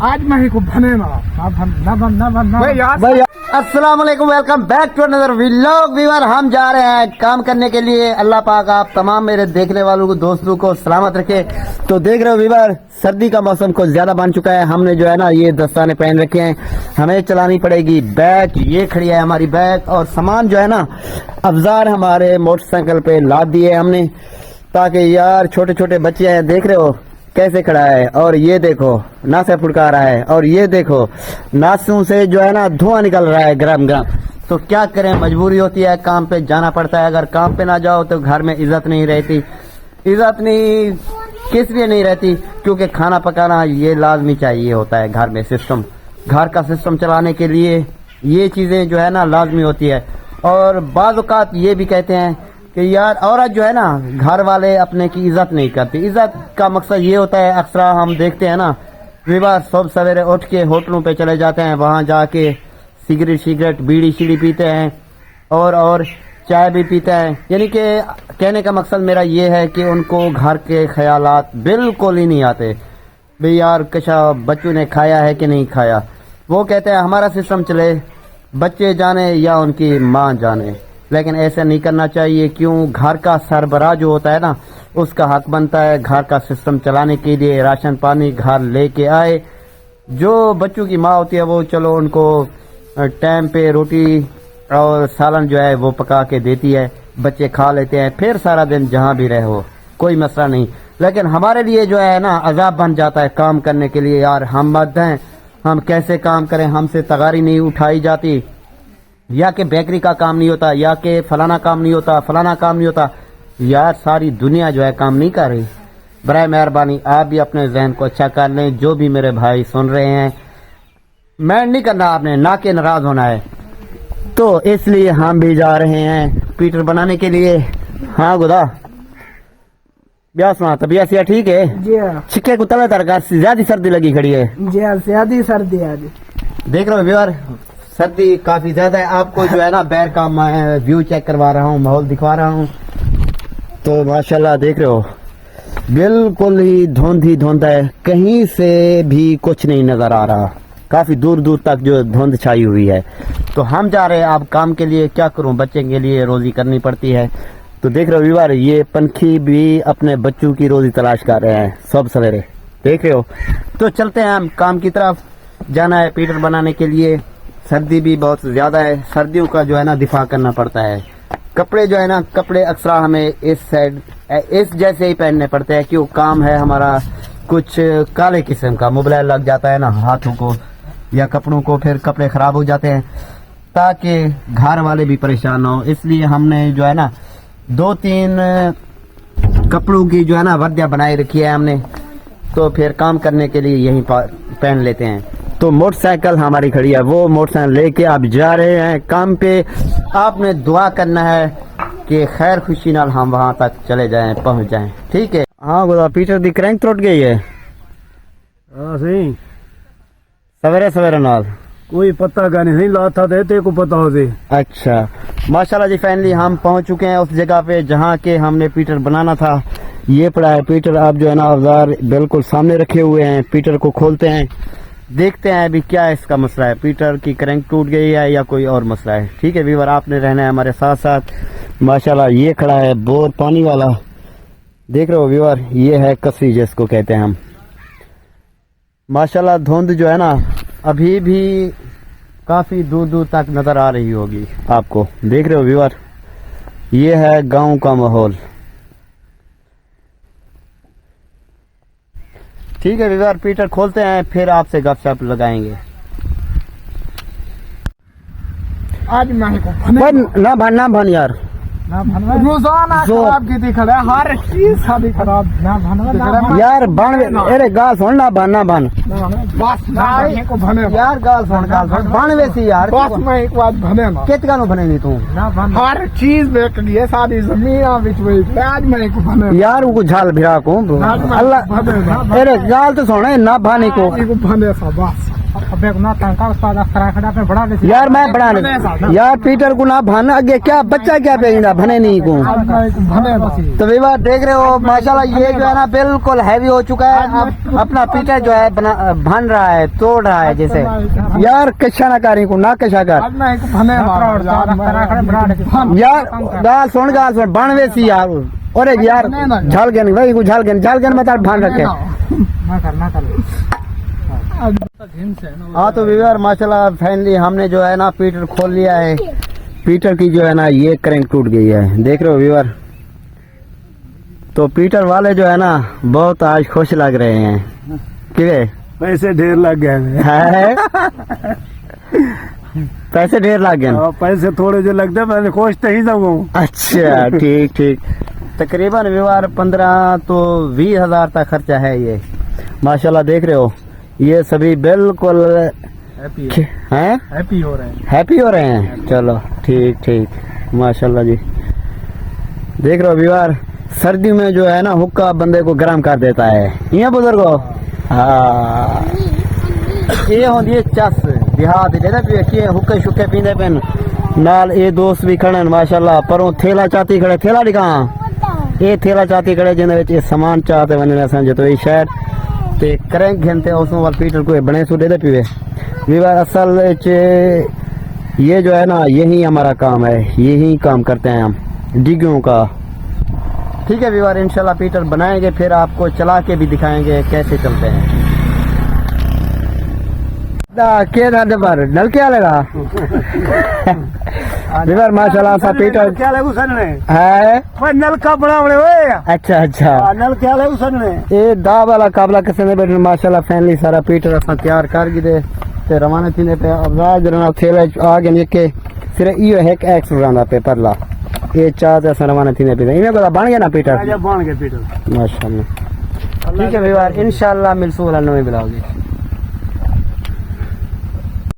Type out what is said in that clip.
आज मैं को भने ना भाई अस्सलाम वालेकुम, welcome back to another vlog. Viewer, हम जा रहे हैं काम करने के लिए। अल्लाह पाक आप तमाम मेरे देखने वालों को, दोस्तों को सलामत रखे। तो देख रहे हो व्यूअर, सर्दी का मौसम कुछ ज्यादा बन चुका है। हमने जो है ना ये दस्ताने पहन रखे हैं, हमें चलानी पड़ेगी बैग। ये खड़ी है हमारी बैग और सामान जो है ना अवजार हमारे मोटरसाइकिल पे लाद दिए हमने, ताकि यार छोटे छोटे बच्चे हैं, देख रहे हो कैसे खड़ा है। और ये देखो नासे फुड़का रहा है, और ये देखो नासों से जो है ना धुआं निकल रहा है गरम गरम। तो क्या करें, मजबूरी होती है, काम पे जाना पड़ता है। अगर काम पे ना जाओ तो घर में इज्जत नहीं रहती। इज्जत नहीं किस लिए नहीं रहती? क्योंकि खाना पकाना ये लाजमी चाहिए होता है घर में। सिस्टम, घर का सिस्टम चलाने के लिए ये चीजें जो है ना लाजमी होती है। और बाज़ औक़ात ये भी कहते हैं कि यार औरत जो है ना घर वाले अपने की इज्जत नहीं करती। इज्जत का मकसद ये होता है, अक्सर हम देखते हैं ना विवाह, सब सवेरे उठ के होटलों पे चले जाते हैं, वहां जाके सिगरेट बीड़ी शीड़ी पीते हैं और चाय भी पीते हैं। यानी कि कहने का मकसद मेरा ये है कि उनको घर के ख्यालात बिल्कुल ही नहीं आते। भाई यार कशा बच्चों ने खाया है कि नहीं खाया। वो कहते हैं हमारा सिस्टम चले, बच्चे जाने या उनकी माँ जाने। लेकिन ऐसा नहीं करना चाहिए। क्यों? घर का सरबराह जो होता है ना, उसका हक बनता है घर का सिस्टम चलाने के लिए, राशन पानी घर लेके आए। जो बच्चों की माँ होती है वो चलो उनको टाइम पे रोटी और सालन जो है वो पका के देती है, बच्चे खा लेते हैं, फिर सारा दिन जहाँ भी रहो कोई मसला नहीं। लेकिन हमारे लिए जो है ना अजाब बन जाता है काम करने के लिए। यार हम मर्द हैं, हम कैसे काम करें, हमसे तगारी नहीं उठाई जाती, या कि बेकरी का काम नहीं होता, या कि फलाना काम नहीं होता, फलाना काम नहीं होता। यार सारी दुनिया जो है काम नहीं कर रही। बराए मेहरबानी आप भी अपने जहन को अच्छा कर लें। जो भी मेरे भाई सुन रहे हैं, मैं नहीं करना, आपने ना के नाराज होना है। तो इसलिए हम भी जा रहे हैं पीटर बनाने के लिए। हाँ गुदा ब्याह सुना, तबीयत सिया ठीक है जी? छिक्के को तले तरका ज्यादा सर्दी लगी खड़ी है जी, ज्यादा सर्दी है। देख रहे हो व्यूअर, सर्दी काफी ज्यादा है। आपको जो है ना बैर का व्यू चेक करवा रहा हूँ, माहौल दिखवा रहा हूँ। तो माशाल्लाह देख रहे हो बिल्कुल ही धुंध है, कहीं से भी कुछ नहीं नजर आ रहा। काफी दूर दूर तक जो धुंध छाई हुई है। तो हम जा रहे हैं अब काम के लिए। क्या करूं, बच्चे के लिए रोजी करनी पड़ती है। तो देख रहे हो व्यूअर, ये पंखी भी अपने बच्चों की रोजी तलाश कर रहे हैं सब सवेरे, देख रहे हो। तो चलते हैं हम काम की तरफ, जाना है पीटर बनाने के लिए। सर्दी भी बहुत ज्यादा है, सर्दियों का जो है ना दिफा करना पड़ता है। कपड़े जो है ना, कपड़े अक्सर हमें इस साइड इस जैसे ही पहनने पड़ते हैं। क्यों? काम है हमारा कुछ काले किस्म का, मुबलैल लग जाता है ना हाथों को या कपड़ों को, फिर कपड़े खराब हो जाते हैं, ताकि घर वाले भी परेशान ना हो। इसलिए हमने जो है ना 2-3 कपड़ों की जो है ना वर्दियाँ बनाई रखी है हमने। तो फिर काम करने के लिए यही पहन लेते हैं। तो मोटरसाइकिल हमारी खड़ी है, वो मोटरसाइकिल लेके आप जा रहे हैं काम पे। आपने दुआ करना है कि खैर खुशी नाल हम वहां तक चले जाएं, पहुंच जाएं, ठीक है? हाँ गुदा पीटर दी क्रैंक टूट गई है। सही सवेरे सवेरे नाल कोई पता का नहीं लाता थे, तेरे को पता हो दे। अच्छा माशाल्लाह जी, फाइनली हम पहुंच चुके हैं उस जगह पे जहां के हमने पीटर बनाना था। ये पड़ा है पीटर। आप जो है ना औजार बिल्कुल सामने रखे हुए हैं। पीटर को खोलते हैं, देखते हैं अभी क्या इसका मसला है। पीटर की क्रैंक टूट गई है या कोई और मसला है, ठीक है व्यूअर, आपने रहना है हमारे साथ साथ। माशाल्लाह ये खड़ा है बोर पानी वाला, देख रहे हो व्यूअर, ये है कसी जिसको कहते हैं हम। माशाल्लाह धुंध जो है ना अभी भी काफी दूर दूर तक नजर आ रही होगी आपको, देख रहे हो व्यूअर। ये है गांव का माहौल, ठीक है व्यूअर। पीटर खोलते हैं, फिर आपसे गपशप लगाएंगे। आज मैं को ना भान यार, रोजाना खराब की खड़ा है, हर चीज सादी खराब ना भनवा यार बन। अरे गाल सुन, ना बन बस ना को भने यार, गाल सुन बन वैसी यार। बस मैं एक बात भने ना कितना नु बनेगी तू? हर चीज बेच लिए, सारी जमीन बिच में। आज मैं को भने यार वो झाल भिरा को अल्लाह। अरे गाल तो सुन ना भाने को भने सा बस अबे ना तंका उस्ताद अखरा खड़ा पे बड़ा दे यार मैं बना यार पीटर को ना भान आगे क्या बच्चा क्या पेगा भने नहीं को भने बसी तो विवाह देख रहे हो माशाल्लाह ये जो है ना बिल्कुल हैवी हो चुका है। अब अपना पीटर जो है भान रहा है, तोड़ रहा है जैसे। यार कशा ना करी को ना कशा कर अब मैं एक भने मार अखरा खड़ा बड़ा दे यार गाल सुन बनवे सी यार। अरे यार झालगन भाई को झालगन मत भान रखे। ना कर हाँ तो विवाह माशाल्लाह फाइनली हमने जो है ना पीटर खोल लिया है। पीटर की जो है ना ये क्रैंक टूट गई है, देख रहे हो व्यूअर। तो पीटर वाले जो है ना बहुत आज खुश लग रहे हैं क्यों पैसे ढेर लग गए है पैसे ढेर लग गए। पैसे थोड़े जो लगते मैं खुश तो ही जाऊँ। अच्छा ठीक ठीक। तकरीबन व्यवहार 15 तो 20 हजार तक खर्चा है ये। माशाल्लाह देख रहे हो ये सभी बिल्कुल हैप्पी हो रहे हैं। चलो ठीक ठीक माशाल्लाह जी। देख रहे हो व्यवहार सर्दी में जो है ना हुक्का बंदे को गर्म कर देता है। ये बुजुर्गो हाँ ये होती है चस देहात पिए हुक्के शुक्के पींदे पेन नाल। ये दोस्त भी खड़े माशाल्लाह परों थेला चाती खड़े थेला दिखा ये थेला चाती खड़े जिन्हें सामान चाहते वने समझे तो ये शायद ते क्रैंक घंटे उसमें वाल पीटर को बने सो दे पीवे विवाह। असल ये जो है ना यही हमारा काम है, यही काम करते हैं हम डिग्गियों का। ठीक है विवाह इंशाल्लाह पीटर बनाएंगे फिर आपको चला के भी दिखाएंगे कैसे चलते हैं। नल क्या लगा विवाह माशाल्लाह सा पीटर क्या लगू सनने है नल का बड़ा बड़े हुए। अच्छा नल क्या लगू सनने ये दा वाला काबला किसे ने बैठे माशाल्लाह फैमिली सारा पीटर असा तैयार कर गिदे ते रवाना थीने पे अब राज रना थेले आगे निके सिर्फ इयो है एक एक्स रना पे परला ये चाह ते रवाना थीने पे इने को बन गया ना पीटर बन गया पीटर माशाल्लाह। ठीक है विवाह इंशाल्लाह मिलसू वाला नवे ब्लॉग।